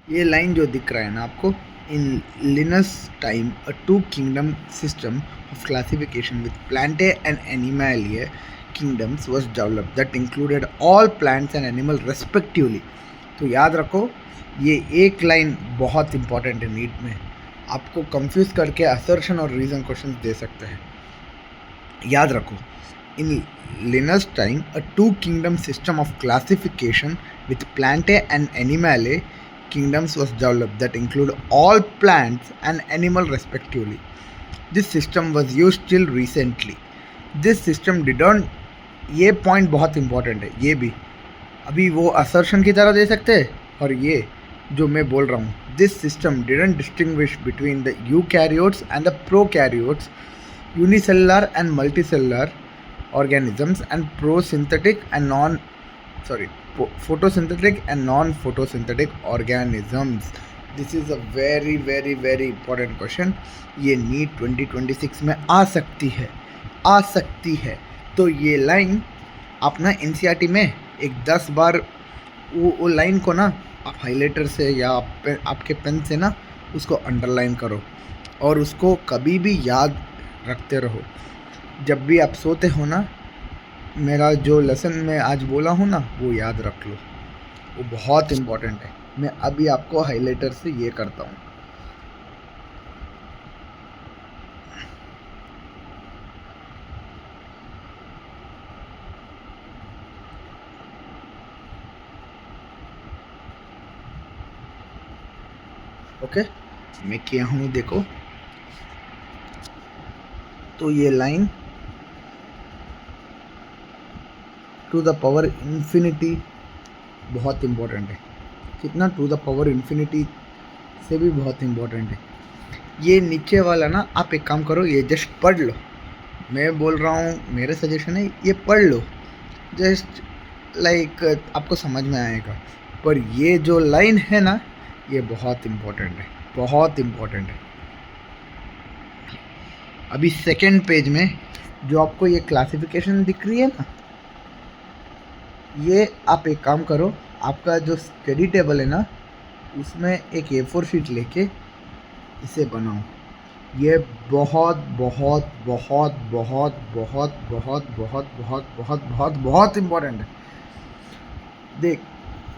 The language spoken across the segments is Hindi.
ये लाइन जो दिख रहा है ना आपको, in Linnaeus time a two kingdom system of classification with Plantae and Animalia kingdoms was developed that included all plants and animal respectively. तो याद रखो, ये एक लाइन बहुत इंपॉर्टेंट है नीट में, आपको कंफ्यूज करके असर्शन और रीजन क्वेश्चन दे सकते हैं। याद रखो, in Linnaeus time a two kingdom system of classification with Plantae and Animalia kingdoms was developed that include all plants and animal respectively. This system was used till recently. This system didn't, ये पॉइंट बहुत इंपॉर्टेंट है, ये भी अभी वो असर्शन की तरह दे सकते हैं, और ये जो मैं बोल रहा हूँ, this system didn't distinguish between the eukaryotes and the prokaryotes, unicellular and multicellular organisms and prosynthetic and photosynthetic and non-photosynthetic organisms. This is a very very very important question. ये नीट 2026 में आ सकती है। तो ये लाइन आप ना एनसीईआरटी में एक 10 बार वो लाइन को ना आप हाइलाइटर से या आपके पेन से ना उसको अंडरलाइन करो और उसको कभी भी याद रखते रहो। जब भी आप सोते हो ना, मेरा जो लेसन में आज बोला हूँ ना, वो याद रख लो, वो बहुत इम्पोर्टेंट है। मैं अभी आपको हाइलाइटर से ये करता हूँ। ओके, मैं किया हूँ, देखो। तो ये line to the power infinity बहुत इम्पोर्टेंट है। कितना? टू द पावर इन्फिनिटी से भी बहुत इम्पोर्टेंट है। ये नीचे वाला ना आप एक काम करो, ये जस्ट पढ़ लो। मैं बोल रहा हूँ, मेरे सजेशन है ये पढ़ लो, जस्ट लाइक आपको समझ में आएगा। पर ये जो लाइन है ना, ये बहुत इम्पोर्टेंट है, बहुत इम्पोर्टेंट है। अभी सेकंड पेज में जो आपको ये क्लासिफिकेशन दिख रही है ना, ये आप एक काम करो, आपका जो स्टडी टेबल है ना, उसमें एक A4 शीट लेके इसे बनाओ। ये बहुत बहुत बहुत बहुत बहुत बहुत बहुत बहुत बहुत बहुत बहुत इम्पोर्टेंट है। देख,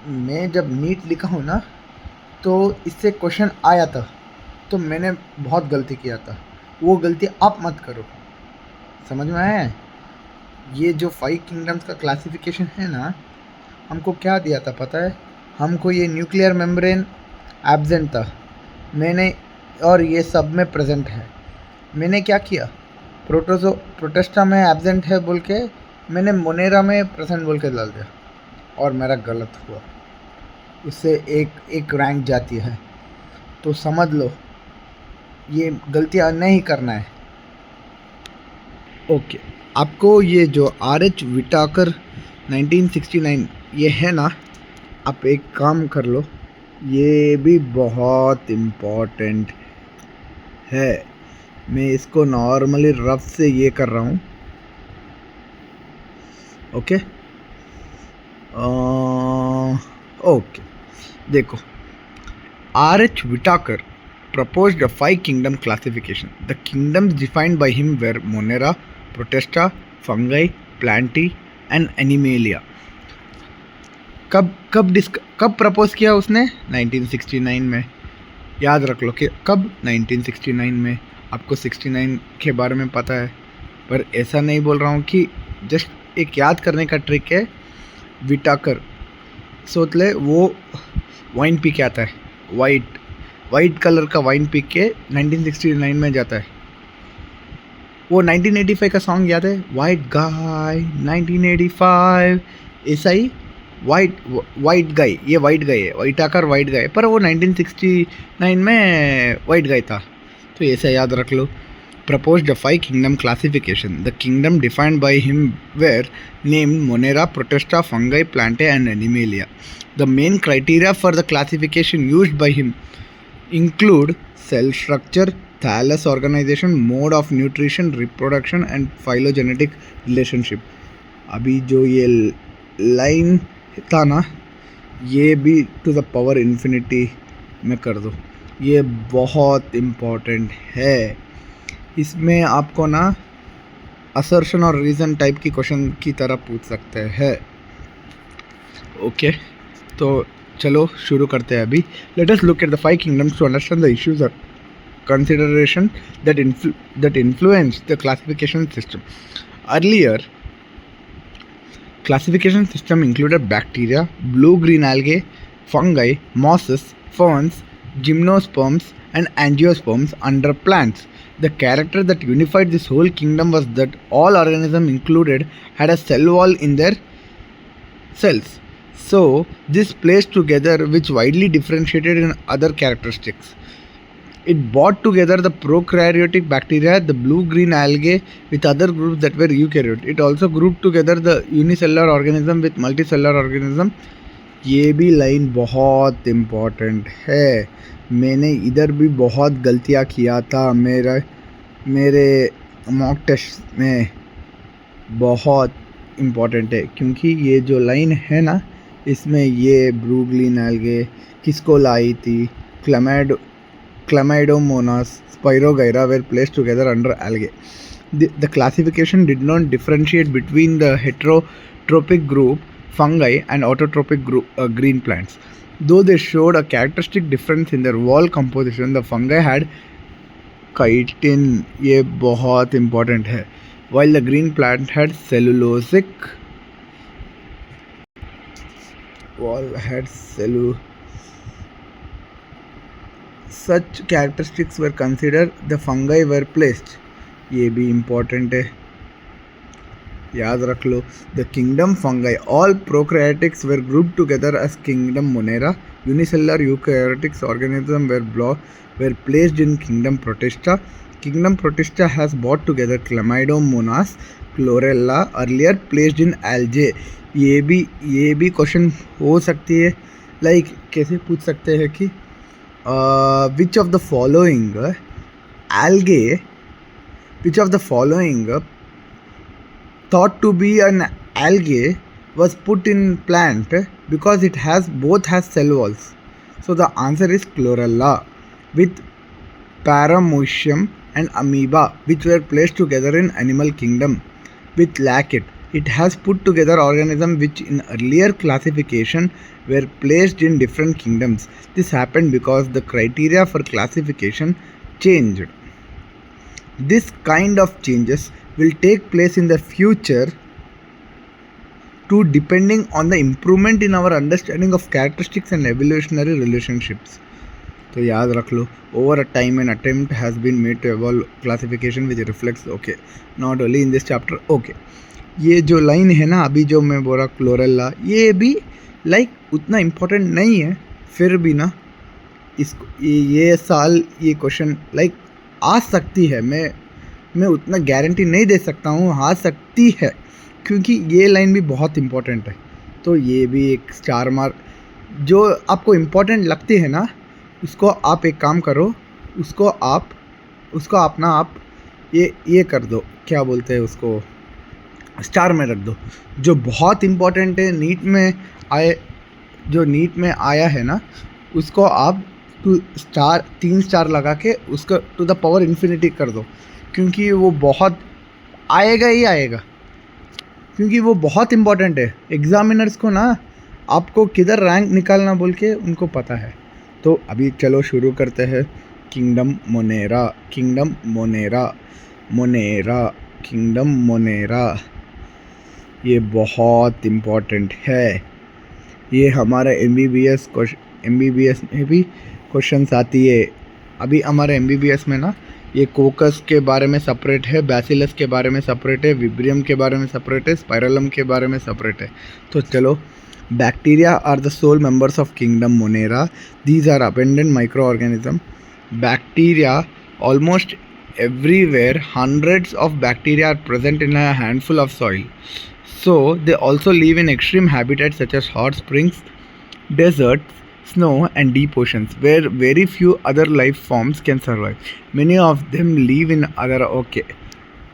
मैं जब नीट लिखा हूँ ना, तो इससे क्वेश्चन आया था, तो मैंने बहुत गलती किया था। वो गलती आप मत करो, समझ में आया है? ये जो 5 किंगडम्स का क्लासिफिकेशन है ना, हमको क्या दिया था पता है? हमको ये न्यूक्लियर मेम्ब्रेन एब्सेंट था, मैंने, और ये सब में प्रेजेंट है। मैंने क्या किया, प्रोटेस्टा में एब्सेंट है बोल के मैंने मोनेरा में प्रेजेंट बोल के डाल दिया, और मेरा गलत हुआ, उससे एक रैंक जाती है। तो समझ लो, ये गलतियाँ नहीं करना है। ओके, आपको ये जो RH विटाकर 1969 ये है ना, आप एक काम कर लो, ये भी बहुत इम्पोर्टेंट है। मैं इसको नॉर्मली रफ से ये कर रहा हूँ। ओके, ओके, देखो, RH Whittaker proposed a 5 kingdom classification. The kingdoms defined by him were Monera, Protista, fungi, Plantae and Animalia. कब प्रपोज किया उसने? 1969 में। याद रख लो कि कब? 1969 में। आपको 69 के बारे में पता है, पर ऐसा नहीं बोल रहा हूँ कि जस्ट एक याद करने का ट्रिक है। विटाकर सोच ले, वो वाइन पी के आता है, वाइट कलर का वाइन पी के 1969 में जाता है। वो 1985 का सॉन्ग याद है, वाइट गाय 1985, ऐसा ही वाइट गाय, ये वाइट गाय है, विटाकर वाइट गाय, पर वो 1969 में वाइट गाय था। तो ऐसा याद रख लो। Proposed a 5 kingdom classification. The kingdom defined by him were named Monera, Protista, fungi, Plantae and Animalia. The main criteria for the classification used by him include cell structure, thallus organization, mode of nutrition, reproduction and phylogenetic relationship. अभी जो ये लाइन था ना, ये भी टू द पावर इन्फिनिटी में कर दो। ये बहुत इम्पोर्टेंट है। इसमें आपको ना असर्शन और रीज़न टाइप की क्वेश्चन की तरह पूछ सकते हैं। ओके, तो चलो शुरू करते हैं अभी। Let us look at the 5 kingdoms to understand the issues और consideration that influence the classification system. Earlier, classification system included bacteria, blue-green algae, fungi, mosses, ferns, gymnosperms, and angiosperms under plants. The character that unified this whole kingdom was that all organisms included had a cell wall in their cells. So, this placed together which widely differentiated in other characteristics. It brought together the prokaryotic bacteria, the blue-green algae with other groups that were eukaryote. It also grouped together the unicellular organism with multicellular organism. ये भी लाइन बहुत इम्पोर्टेंट है। मैंने इधर भी बहुत गलतियाँ किया था मेरे मॉक टेस्ट में। बहुत इम्पोर्टेंट है क्योंकि ये जो लाइन है ना, इसमें ये ब्लू-ग्रीन algae किसको लाई थी? Chlamydomonas, Spirogyra were placed together under algae. The classification did not differentiate between the heterotrophic group fungi and autotrophic group green plants. Though they showed a characteristic difference in their wall composition, the fungi had chitin, ये बहुत important है, while the green plant had cellulosic wall such characteristics were considered, the fungi were placed. ये भी important है, याद रख लो। The kingdom fungi, all prokaryotics were grouped together as kingdom Monera. Unicellular eukaryotic organisms were placed in kingdom Protista. Kingdom Protista has brought together Chlamydomonas, Chlorella, earlier placed in algae. ये भी क्वेश्चन हो सकती है। लाइक कैसे पूछ सकते हैं कि which of the following thought to be an algae was put in plant because it both has cell walls? So the answer is Chlorella with Paramecium and amoeba, which were placed together in animal kingdom with Lacet. It has put together organisms which in earlier classification were placed in different kingdoms. This happened because the criteria for classification changed. This kind of changes will take place in the future too, depending on the improvement in our understanding of characteristics and evolutionary relationships. तो याद रख लो, over a time an attempt has been made to evolve classification which reflects not only in this chapter. ये जो लाइन है ना अभी जो मैं बोला क्लोरेला, ये भी लाइक उतना इम्पोर्टेंट नहीं है, फिर भी ना इसको ये साल ये क्वेश्चन लाइक आ सकती है। मैं उतना गारंटी नहीं दे सकता हूँ, आ सकती है क्योंकि ये लाइन भी बहुत इम्पोर्टेंट है। तो ये भी एक स्टार मार्क, जो आपको इम्पोर्टेंट लगती है ना उसको आप एक काम करो, उसको आप ये कर दो, क्या बोलते हैं उसको, स्टार में रख दो। जो बहुत इम्पोर्टेंट है नीट में आया है ना, उसको आप 3 स्टार लगा के उसको टू द पावर इन्फिनिटी कर दो, क्योंकि वो बहुत आएगा ही आएगा, क्योंकि वो बहुत इम्पोर्टेंट है। एग्जामिनर्स को ना आपको किधर रैंक निकालना बोल के उनको पता है। तो अभी चलो शुरू करते हैं। किंगडम मोनेरा, ये बहुत इम्पोर्टेंट है। ये हमारा MBBS में भी क्वेश्चंस आती है। अभी हमारे MBBS में ना ये कोकस के बारे में सेपरेट है, बैसिलस के बारे में सेपरेट है, विब्रियम के बारे में सेपरेट है, स्पाइरलम के बारे में सेपरेट है। तो चलो, bacteria are the sole members of kingdom Monera. These are abundant microorganism. Bacteria almost everywhere, hundreds of bacteria are present in a handful of soil. So they also live in extreme habitats such as hot springs, deserts, snow and deep oceans where very few other life forms can survive. Many of them live in other. Okay,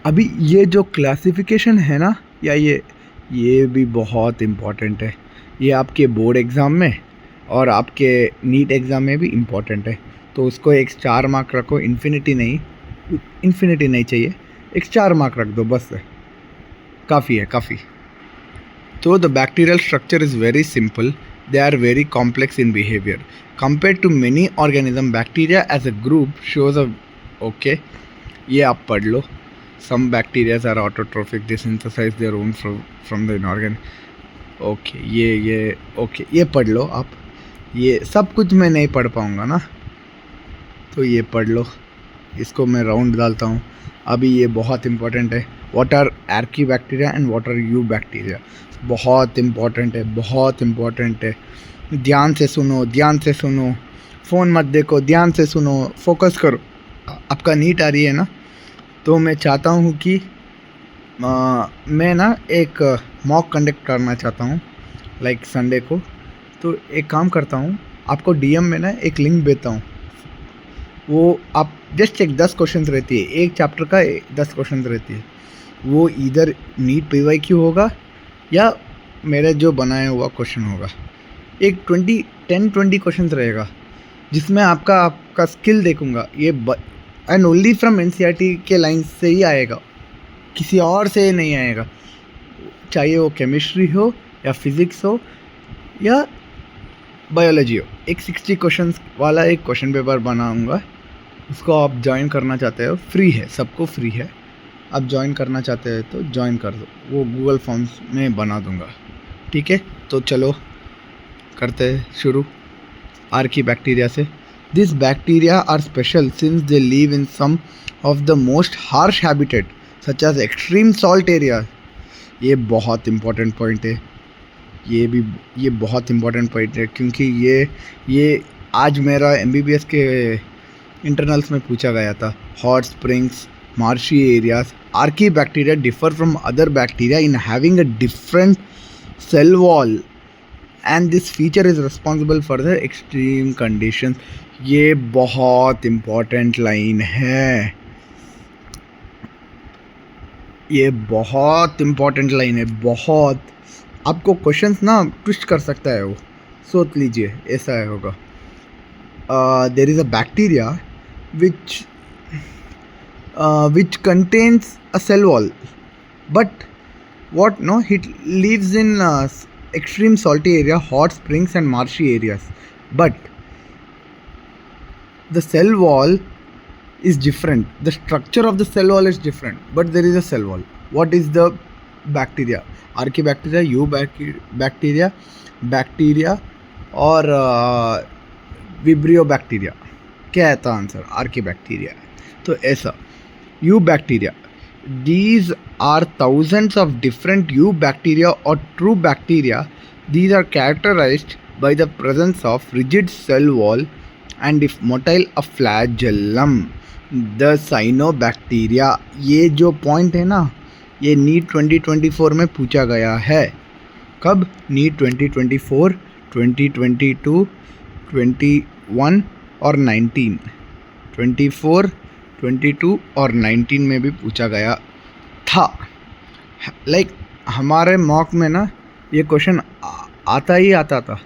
अभी ये जो क्लासिफिकेशन है ना, या ये भी बहुत इम्पॉर्टेंट है। ये आपके बोर्ड एग्ज़ाम में और आपके नीट एग्ज़ाम में भी इम्पॉर्टेंट है, तो उसको एक स्टार मार्क रखो, इन्फिनिटी नहीं चाहिए, एक स्टार मार्क रख दो, बस है, काफ़ी है, काफ़ी। तो the bacterial structure is very simple, they are very complex in behavior compared to many organism. Bacteria as a group shows a okay, ये आप पढ़ लो. Some bacteria are autotrophic, they synthesize their own from the inorganic. Okay ये ओके, ये पढ़ लो आप. ये सब कुछ मैं नहीं पढ़ पाऊँगा ना, तो ये पढ़ लो. इसको मैं राउंड डालता हूँ. अभी ये बहुत इंपॉर्टेंट है. What are archaebacteria and what are eubacteria. बहुत इम्पॉर्टेंट है, बहुत इम्पॉर्टेंट है. ध्यान से सुनो, फ़ोन मत देखो, ध्यान से सुनो, फोकस करो. आपका नीट आ रही है ना, तो मैं चाहता हूँ कि मैं ना एक मॉक कंडक्ट करना चाहता हूँ, लाइक संडे को. तो एक काम करता हूँ, आपको डीएम में ना एक लिंक देता हूँ. वो आप जस्ट एक 10 क्वेश्चन रहती है, एक चैप्टर का 10 क्वेश्चन रहती है. वो इधर नीट PYQ होगा या मेरे जो बनाया हुआ क्वेश्चन होगा. एक 10-20 क्वेश्चन रहेगा, जिसमें आपका स्किल देखूंगा. ये एंड ओनली फ्रॉम NCERT के लाइन से ही आएगा, किसी और से नहीं आएगा. चाहे वो केमिस्ट्री हो या फिज़िक्स हो या बायोलॉजी हो. एक 60 क्वेश्चन वाला एक क्वेश्चन पेपर बनाऊंगा. उसको आप ज्वाइन करना चाहते हो, फ्री है, सबको फ्री है. आप ज्वाइन करना चाहते हैं तो ज्वाइन कर दो, वो गूगल फॉर्म्स में बना दूंगा. ठीक है, तो चलो करते हैं शुरू. आर्की बैक्टीरिया से. This bacteria are special since they live in some of the most harsh habitat such as extreme salt area. ये बहुत इम्पोर्टेंट पॉइंट है. ये बहुत इम्पोर्टेंट पॉइंट है, क्योंकि ये आज मेरा MBBS के इंटरनल्स में पूछा गया था. Hot springs, marshy areas. Archaebacteria differ from other bacteria in having a different cell wall, and this feature is responsible for the extreme conditions. ये बहुत important लाइन है, ये बहुत important लाइन है. बहुत आपको क्वेश्चंस ना ट्विस्ट कर सकता है वो, सोच लीजिए ऐसा है होगा. There is a bacteria which contains a cell wall, but it lives in extreme salty area, hot springs and marshy areas. But the cell wall is different, the structure of the cell wall is different, but there is a cell wall. What is the bacteria? Archaebacteria, bacteria और Vibrio bacteria. क्या है था आंसर? Archaebacteria. तो ऐसा Eubacteria. These are thousands of different Eubacteria or true bacteria. These are characterized by the presence of rigid cell wall and if motile a flagellum. The cyanobacteria. ये जो पॉइंट है ना, ये नीट 2024 में पूछा गया है. कब? नीट 2024, 2022, 21 और 19. 24, 22 और 19 में भी पूछा गया था. लाइक हमारे मॉक में ना ये क्वेश्चन आता था,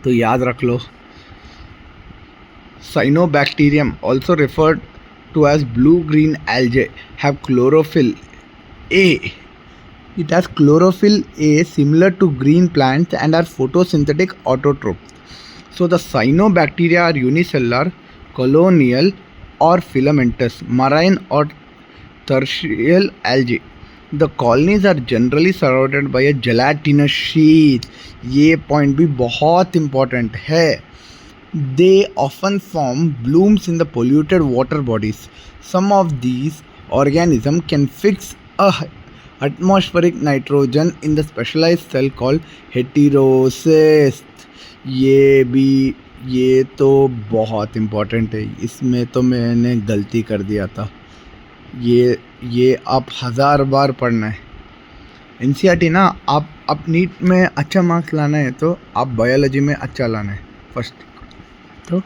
तो याद रख लो. Cyanobacterium, also referred to as blue-green algae, have chlorophyll A. It has chlorophyll A similar to green plants and are photosynthetic autotrophs. So the cyanobacteria are unicellular, colonial or filamentous, marine or terrestrial algae. The colonies are generally surrounded by a gelatinous sheath. ये पॉइंट भी बहुत इम्पोर्टेंट है. They often form blooms in the polluted water bodies. Some of these organisms can fix a atmospheric nitrogen in the specialized cell called heterocyst. ये तो बहुत इम्पोर्टेंट है. इसमें तो मैंने गलती कर दिया था. ये आप 1000 बार पढ़ना है. NCERT ना, आप नीट में अच्छा मार्क्स लाना है तो आप बायोलॉजी में अच्छा लाना है फर्स्ट. तो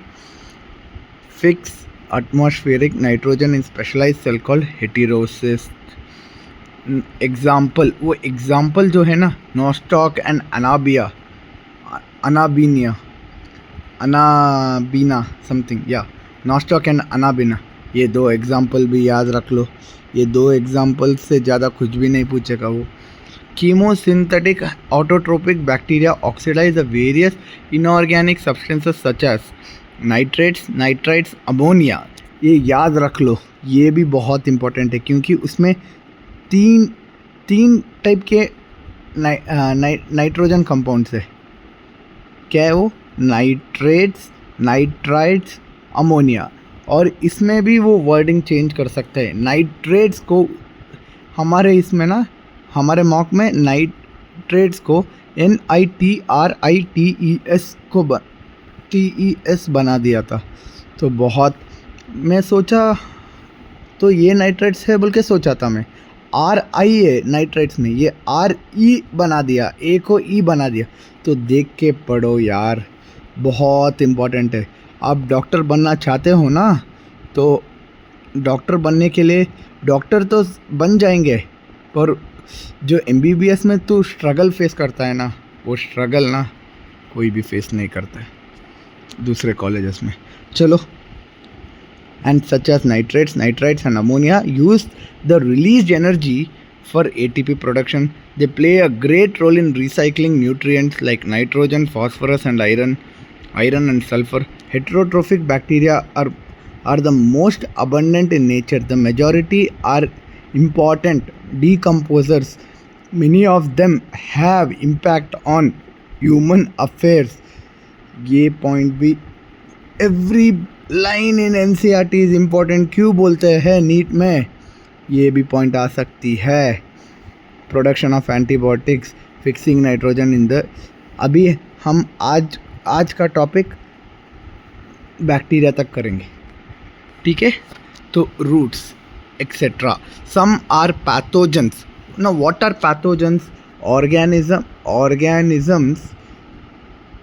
fix atmospheric nitrogen in specialized cell called heterocyst. Example, वो एग्जाम्पल जो है ना, नोस्टॉक एंड अनाबिया. अनाबीनिया, अनाबीना समथिंग, या नॉस्टॉक एंड अनाबीना, ये 2 एग्जाम्पल भी याद रख लो। ये 2 एग्जाम्पल से ज़्यादा कुछ भी नहीं पूछेगा वो। Chemosynthetic autotrophic bacteria oxidize the various inorganic substances such as nitrates, nitrites, ammonia। ये याद रख लो, ये भी बहुत इम्पोर्टेंट है क्योंकि उसमें तीन टाइप के नाइट्रोजन कंपाउंड्स है। क्या है वो? Nitrates, nitrites, ammonia. और इसमें भी वो वर्डिंग चेंज कर सकते हैं। नाइट्रेट्स को हमारे इसमें ना, हमारे मॉक में नाइट्रेट्स को NITRITES को TES बना दिया था। तो बहुत मैं सोचा, तो ये नाइट्रेट्स है बोल के सोचा था मैं। RI है नाइट्रेट्स में, ये RE बना दिया, A को E बना दिया। तो देख के पढ़ो यार, बहुत इम्पोर्टेंट है। आप डॉक्टर बनना चाहते हो ना, तो डॉक्टर बनने के लिए डॉक्टर तो बन जाएंगे, पर जो MBBS में तू स्ट्रगल फेस करता है ना, वो स्ट्रगल ना कोई भी फेस नहीं करता है दूसरे कॉलेजेस में। चलो, and such as nitrates, nitrites and ammonia use the released energy for ATP production. They play a great role in recycling nutrients like nitrogen, phosphorus and iron and sulfur. Heterotrophic bacteria are the most abundant in nature. The majority are important decomposers. Many of them have impact on human affairs. ये पॉइंट भी, every line in NCERT is important क्यों बोलते हैं नीट में, ये भी पॉइंट आ सकती है। Production of antibiotics, fixing nitrogen in the, अभी हम आज का टॉपिक बैक्टीरिया तक करेंगे, ठीक है। तो roots etcetera, some are pathogens. Now what are pathogens? Organisms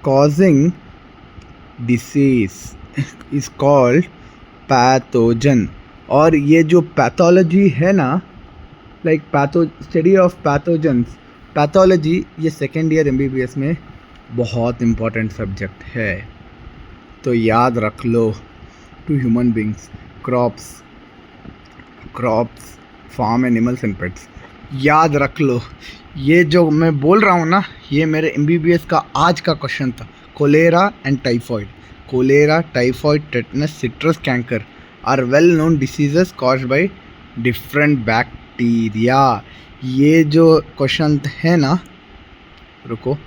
causing disease is called pathogen। और ये जो पैथोलॉजी है ना, like study of pathogens, pathology ये सेकेंड ईयर MBBS में बहुत इम्पोर्टेंट सब्जेक्ट है। तो याद रख लो, to human beings, crops, farm animals and pets, याद रख लो। ये जो मैं बोल रहा हूँ ना, ये मेरे MBBS का आज का क्वेश्चन था। Cholera and typhoid, cholera, typhoid, tetanus, citrus canker are well known diseases caused by different bacteria. ये जो क्वेश्चन है ना, रुको,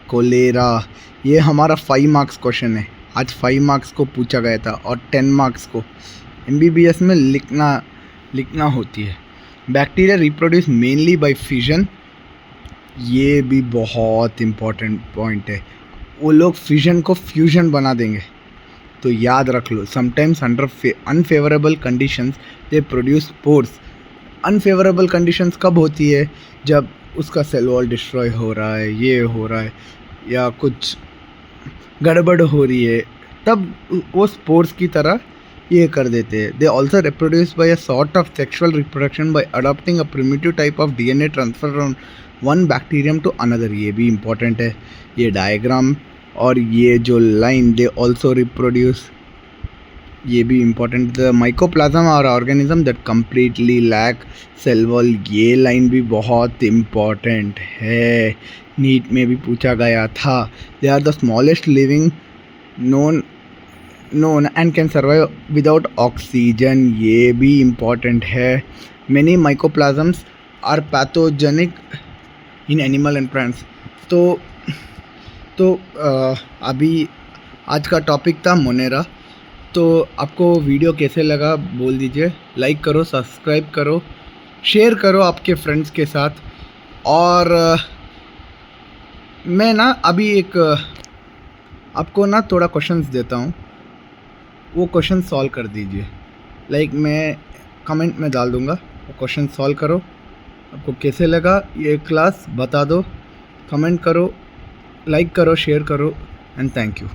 कोलेरा, ये हमारा 5 मार्क्स क्वेश्चन है। आज 5 मार्क्स को पूछा गया था और 10 मार्क्स को MBBS में लिखना होती है। Bacteria reproduce mainly by fission, ये भी बहुत इम्पॉर्टेंट पॉइंट है। वो लोग फिजन को फ्यूजन बना देंगे, तो याद रख लो। Sometimes under unfavourable conditions they produce spores. Unfavourable conditions कब होती है? जब उसका सेल वॉल डिस्ट्रॉय हो रहा है, ये हो रहा है, या कुछ गड़बड़ हो रही है, तब वो स्पोर्स की तरह ये कर देते हैं। They also reproduce by a sort of sexual reproduction by adopting a primitive type of DNA transfer from one bacterium to another. ये भी इम्पोर्टेंट है, ये डायग्राम और ये जो लाइन, दे ऑल्सो रिप्रोड्यूस, ये भी important. The mycoplasma are organism that completely lack cell wall, ये लाइन भी बहुत इम्पॉर्टेंट है, नीट में भी पूछा गया था। They are the smallest living known and can survive without oxygen, ये भी important है। many mycoplasms are pathogenic in animal and plants। तो अभी आज का टॉपिक था मोनेरा। तो आपको वीडियो कैसे लगा बोल दीजिए, लाइक करो, सब्सक्राइब करो, शेयर करो आपके फ्रेंड्स के साथ। और मैं ना अभी एक आपको ना थोड़ा क्वेश्चंस देता हूँ, वो क्वेश्चन सॉल्व कर दीजिए। लाइक मैं कमेंट में डाल दूँगा, वो क्वेश्चन सॉल्व करो। आपको कैसे लगा ये क्लास बता दो, कमेंट करो, लाइक करो, शेयर करो, एंड थैंक यू।